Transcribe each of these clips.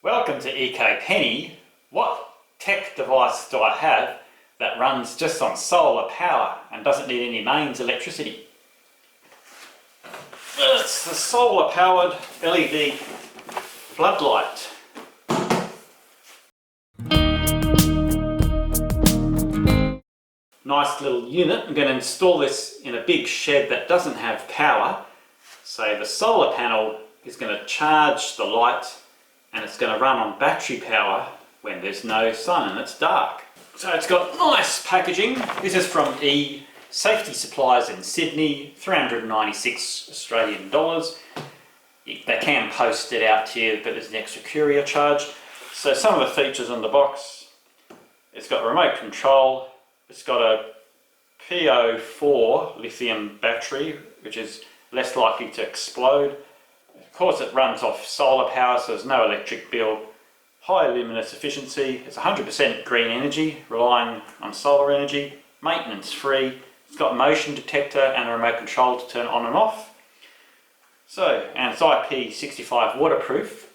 Welcome to ecopenny. What tech device do I have that runs just on solar power and doesn't need any mains electricity? It's the solar powered LED floodlight. Nice little unit. I'm going to install this in a big shed that doesn't have power. So the solar panel is going to charge the light and it's going to run on battery power when there's no sun and it's dark. So it's got nice packaging. This is from eSafety suppliers in Sydney, 396 Australian dollars. They can post it out to you, but there's an extra courier charge. So some of the features on the box: it's got remote control, it's got a PO4 lithium battery, which is less likely to explode. Of course, it runs off solar power, so there's no electric bill. High luminous efficiency. It's 100% green energy, relying on solar energy. Maintenance free. It's got a motion detector and a remote control to turn on and off. And it's IP65 waterproof.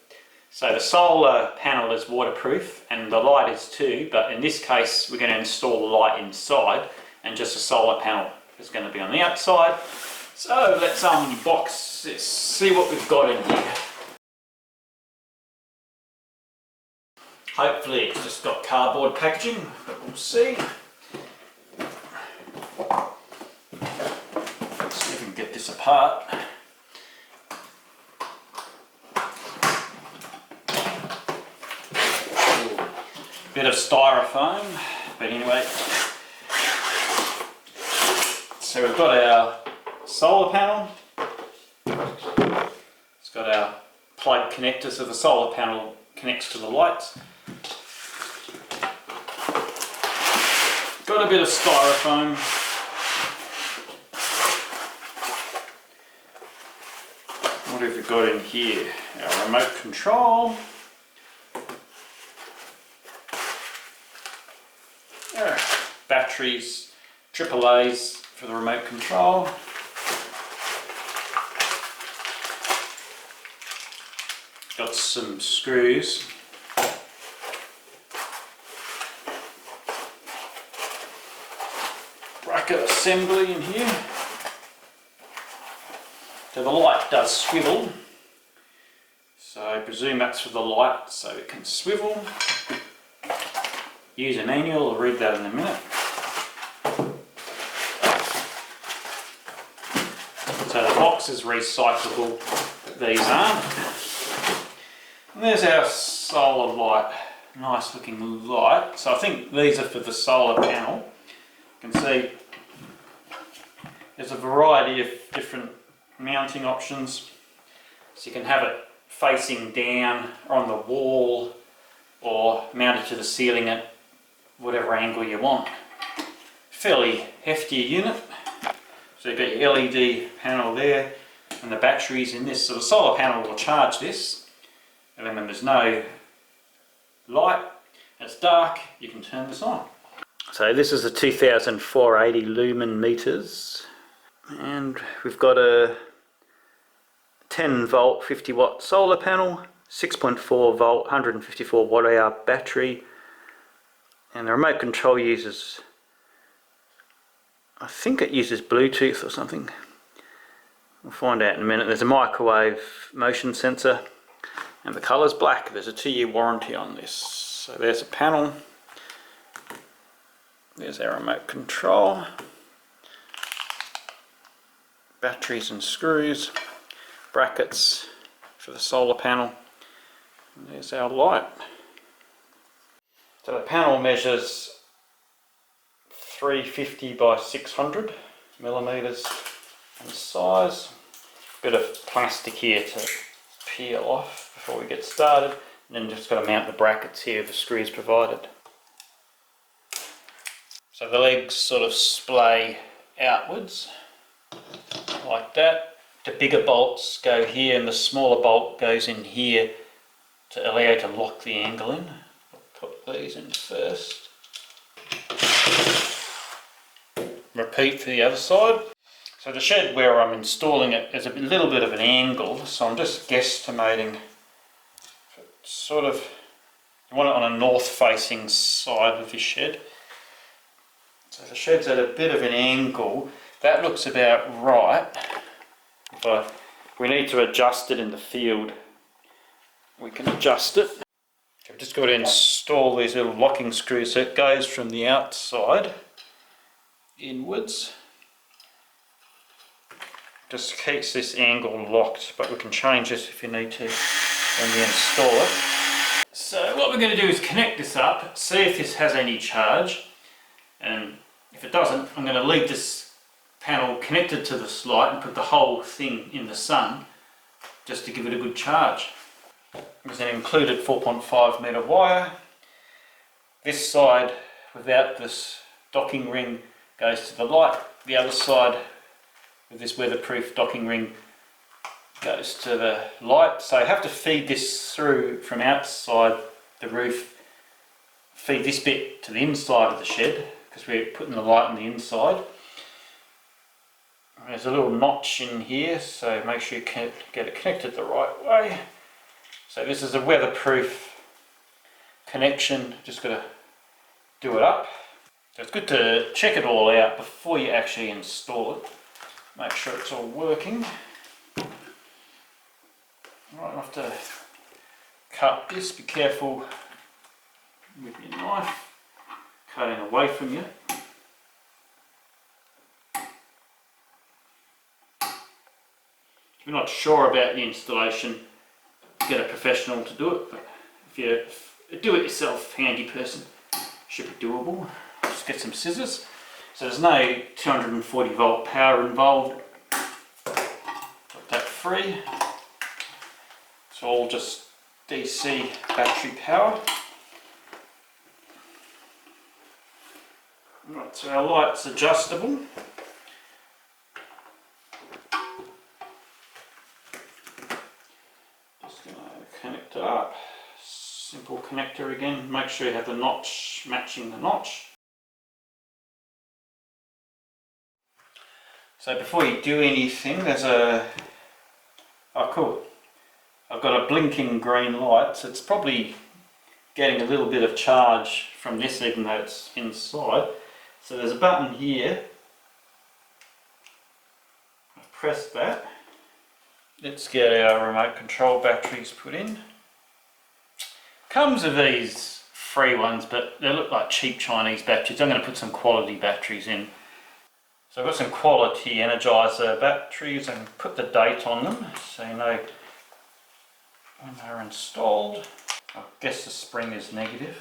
So the solar panel is waterproof and the light is too, but in this case we're going to install the light inside and just the solar panel is going to be on the outside. So let's unbox this, see what we've got in here. Hopefully it's just got cardboard packaging, but we'll see. Let's see if we can get this apart. Bit of styrofoam, but anyway. So we've got our solar panel. It's got our plug connector, so the solar panel connects to the lights. Got a bit of styrofoam. What have we got in here? Our remote control. Batteries, AAA's for the remote control. Got some screws. Bracket assembly in here. So the light does swivel. So I presume that's for the light, so it can swivel. User manual, I'll read that in a minute. So the box is recyclable, but these aren't. And there's our solar light, nice looking light. So I think these are for the solar panel. You can see there's a variety of different mounting options. So you can have it facing down or on the wall or mounted to the ceiling at whatever angle you want. Fairly hefty unit. So you've got your LED panel there and the batteries in this. So the solar panel will charge this, and then when there's no light and it's dark, you can turn this on. So this is a 2480 lumen meters, and we've got a 10 volt 50 watt solar panel, 6.4 volt 154 watt hour battery, and the remote control uses, I think it uses Bluetooth or something. We'll find out in a minute. There's a microwave motion sensor and the colour's black. There's a 2-year warranty on this. So there's a panel. There's our remote control. Batteries and screws. Brackets for the solar panel. And there's our light. So the panel measures 350 by 600 millimeters in size. Bit of plastic here to peel off before we get started, and then just got to mount the brackets here, the screws provided. So the legs sort of splay outwards like that. The bigger bolts go here and the smaller bolt goes in here to allow you to lock the angle in. I'll put these in first. Repeat for the other side. So the shed where I'm installing it is a little bit of an angle, so I'm just guesstimating sort of, you want it on a north facing side of your shed. So the shed's at a bit of an angle. That looks about right. But we need to adjust it in the field. We can adjust it. I've just got to install these little locking screws so it goes from the outside inwards. Just keeps this angle locked, but we can change this if you need to when we install it. So what we're going to do is connect this up, see if this has any charge, and if it doesn't, I'm going to leave this panel connected to this light and put the whole thing in the sun just to give it a good charge. There's an included 4.5 metre wire. This side without this docking ring goes to the light, the other side with this weatherproof docking ring goes to the light. So I have to feed this through from outside the roof, feed this bit to the inside of the shed because we're putting the light on the inside. There's a little notch in here, so make sure you can get it connected the right way. So this is a weatherproof connection, just got to do it up. So it's good to check it all out before you actually install it. Make sure it's all working. Right, I have to cut this, be careful with your knife, cutting away from you. If you're not sure about the installation, get a professional to do it, but if you do it yourself, handy person, should be doable. Just get some scissors. So there's no 240 volt power involved. Got that free. It's all just DC battery power. Right, so our light's adjustable. Just going to connect it up. Simple connector again. Make sure you have the notch matching the notch. So before you do anything, there's a... Oh cool. I've got a blinking green light, so it's probably getting a little bit of charge from this even though it's inside. So there's a button here. I've pressed that. Let's get our remote control batteries put in. Comes with these free ones, but they look like cheap Chinese batteries. I'm going to put some quality batteries in. So I've got some quality Energizer batteries and put the date on them so you know when they're installed. I guess the spring is negative.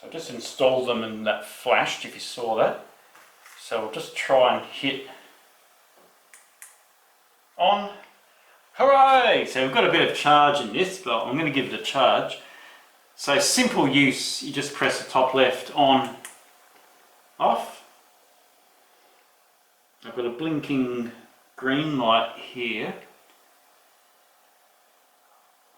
So I just installed them and that flashed if you saw that. So we'll just try and hit on. Hooray! So we've got a bit of charge in this, but I'm going to give it a charge. So simple use, you just press the top left on, off. I've got a blinking green light here.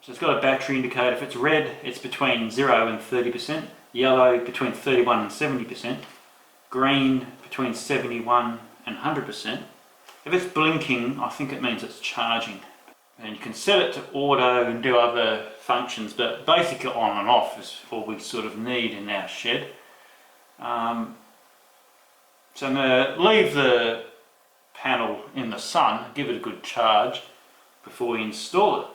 So it's got a battery indicator. If it's red, it's between 0 and 30%. Yellow, between 31 and 70%. Green, between 71 and 100%. If it's blinking, I think it means it's charging. And you can set it to auto and do other functions, but basically on and off is all we sort of need in our shed. So I'm going to leave the panel in the sun, give it a good charge before we install it.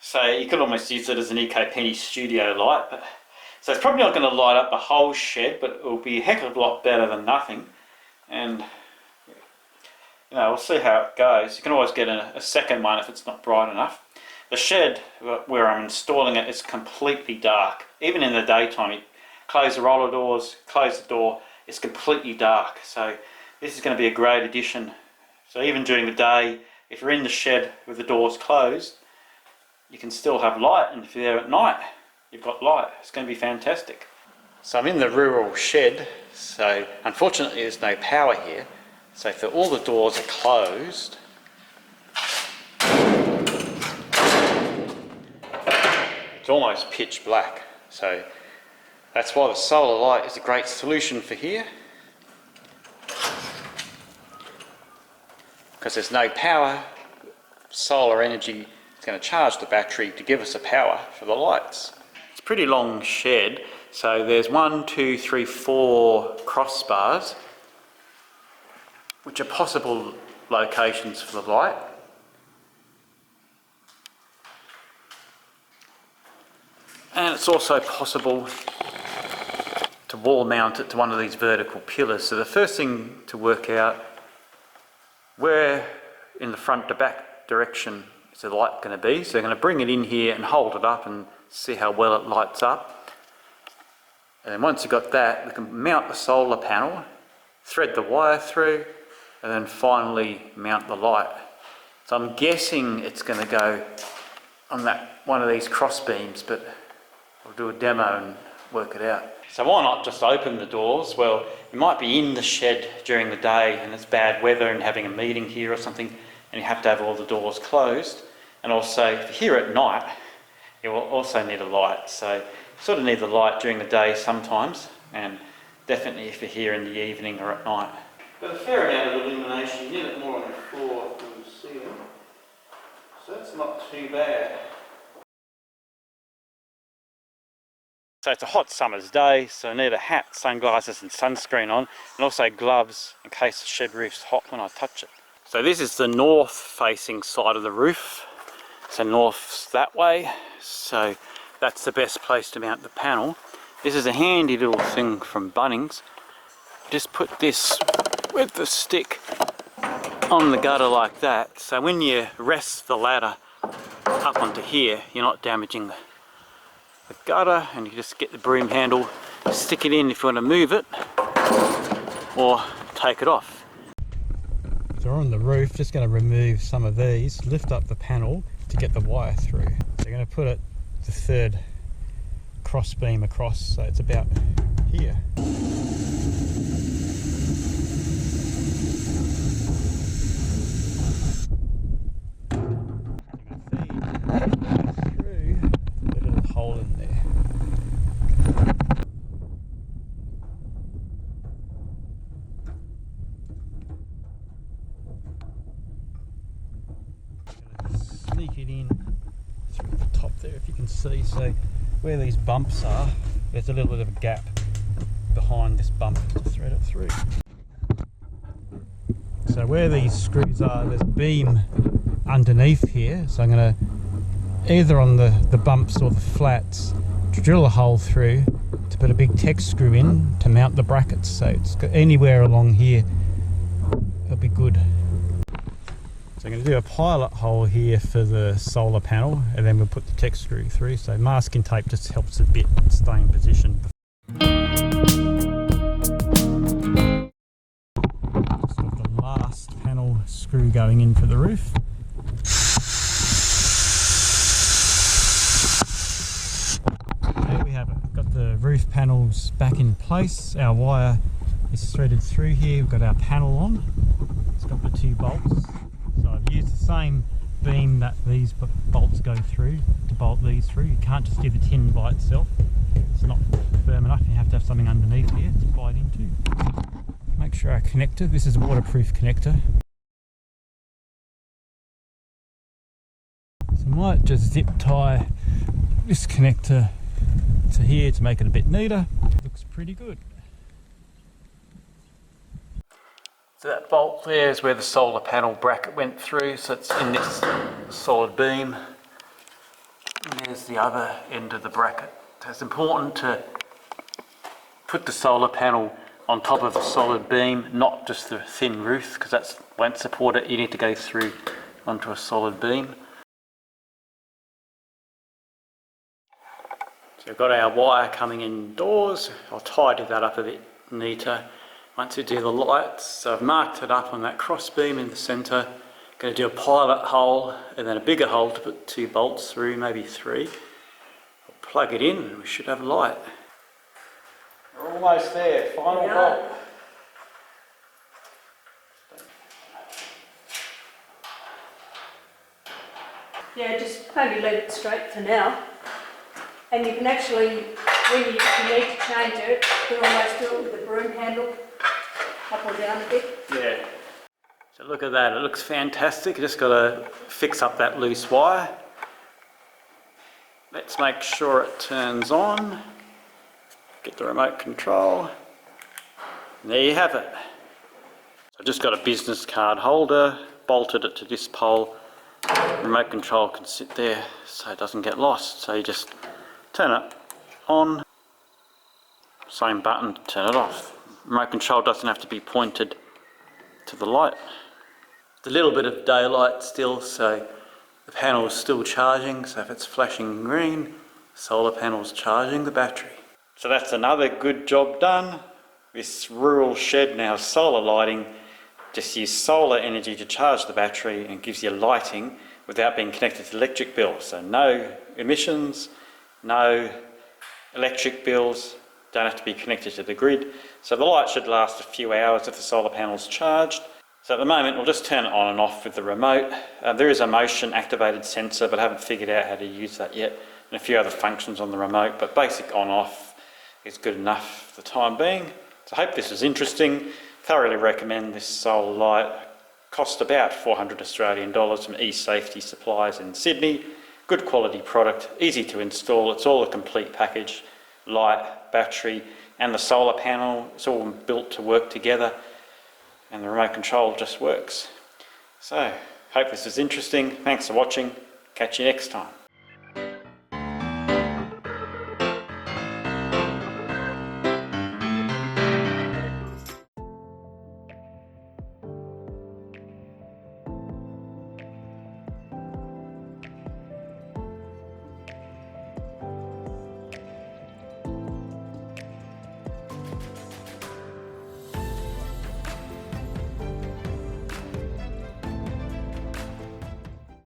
So you could almost use it as an ecopenny studio light, but so it's probably not going to light up the whole shed, but it will be a heck of a lot better than nothing. And you know, we'll see how it goes. You can always get a second one if it's not bright enough. The shed where I'm installing it is completely dark. Even in the daytime, you close the roller doors, close the door, it's completely dark. So this is going to be a great addition. So even during the day, if you're in the shed with the doors closed, you can still have light, and if you're there at night, you've got light. It's going to be fantastic. So I'm in the rural shed, so unfortunately there's no power here. So if all the doors are closed, it's almost pitch black. So that's why the solar light is a great solution for here. because there's no power. Solar energy is going to charge the battery to give us the power for the lights. It's a pretty long shed, so there's 1, 2, 3, 4 crossbars, which are possible locations for the light. And it's also possible to wall mount it to one of these vertical pillars. So the first thing to work out, where in the front to back direction is the light going to be. So they're going to bring it in here and hold it up and see how well it lights up. And then once you've got that, we can mount the solar panel, thread the wire through, and then finally mount the light. So I'm guessing it's going to go on that one of these cross beams, but I'll do a demo and work it out. So why not just open the doors? Well, you might be in the shed during the day and it's bad weather and having a meeting here or something, and you have to have all the doors closed. And also, if you're here at night, you will also need a light. So you sort of need the light during the day sometimes, and definitely if you're here in the evening or at night. Got a fair amount of illumination. You need it more on the floor than the ceiling, so that's not too bad. So it's a hot summer's day, so I need a hat, sunglasses and sunscreen on, and also gloves in case the shed roof's hot when I touch it. So this is the north facing side of the roof. So north's that way, so that's the best place to mount the panel. This is a handy little thing from Bunnings. Just put this with the stick on the gutter like that, so when you rest the ladder up onto here, you're not damaging the gutter, and you just get the broom handle, stick it in if you want to move it or take it off. So we're on the roof, just going to remove some of these, lift up the panel to get the wire through. So you're going to put it the third cross beam across, so it's about here. Hole in there. Sneak it in through the top there if you can see. So where these bumps are, there's a little bit of a gap behind this bump to thread it through. So where these screws are, there's a beam underneath here, so I'm going to either on the bumps or the flats to drill a hole through to put a big Tek screw in to mount the brackets. So it's got anywhere along here, it'll be good. So I'm going to do a pilot hole here for the solar panel, and then we'll put the Tek screw through. So masking tape just helps a bit stay in position. Just got the last panel screw going in for the roof. Got the roof panels back in place. Our wire is threaded through here. We've got our panel on. It's got the 2 bolts. So I've used the same beam that these bolts go through to bolt these through. You can't just do the tin by itself. It's not firm enough. You have to have something underneath here to slide into. Make sure our connector, this is a waterproof connector. So I might just zip tie this connector to here to make it a bit neater. Looks pretty good. So that bolt there is where the solar panel bracket went through, so it's in this solid beam. And there's the other end of the bracket. So it's important to put the solar panel on top of a solid beam, not just the thin roof, because that won't support it. You need to go through onto a solid beam. So we've got our wire coming indoors. I'll tidy that up a bit neater once we do the lights. So I've marked it up on that cross beam in the centre. Going to do a pilot hole and then a bigger hole to put 2 bolts through, maybe 3. I'll plug it in and we should have light. We're almost there, final bolt. Yeah, just maybe leave it straight for now. And you can actually, when you need to change it, you can almost do it with the broom handle up or down a bit. Yeah. So look at that, it looks fantastic. Just got to fix up that loose wire. Let's make sure it turns on. Get the remote control. And there you have it. I've just got a business card holder, bolted it to this pole. Remote control can sit there so it doesn't get lost. So you just turn it on, same button to turn it off. Remote control doesn't have to be pointed to the light. There's a little bit of daylight still, so the panel is still charging, so if it's flashing green, solar panel's charging the battery. So that's another good job done. This rural shed now has solar lighting. Just use solar energy to charge the battery and gives you lighting without being connected to the electric bill. So no emissions, no electric bills, don't have to be connected to the grid. So the light should last a few hours if the solar panel's charged. So at the moment we'll just turn it on and off with the remote. There is a motion activated sensor, but I haven't figured out how to use that yet, and a few other functions on the remote, but basic on off is good enough for the time being. So I hope this was interesting. Thoroughly recommend this solar light. Cost about 400 Australian dollars from eSafety suppliers in Sydney. Good quality product, easy to install. It's all a complete package. Light, battery and the solar panel. It's all built to work together, and the remote control just works. So, hope this was interesting. Thanks for watching. Catch you next time.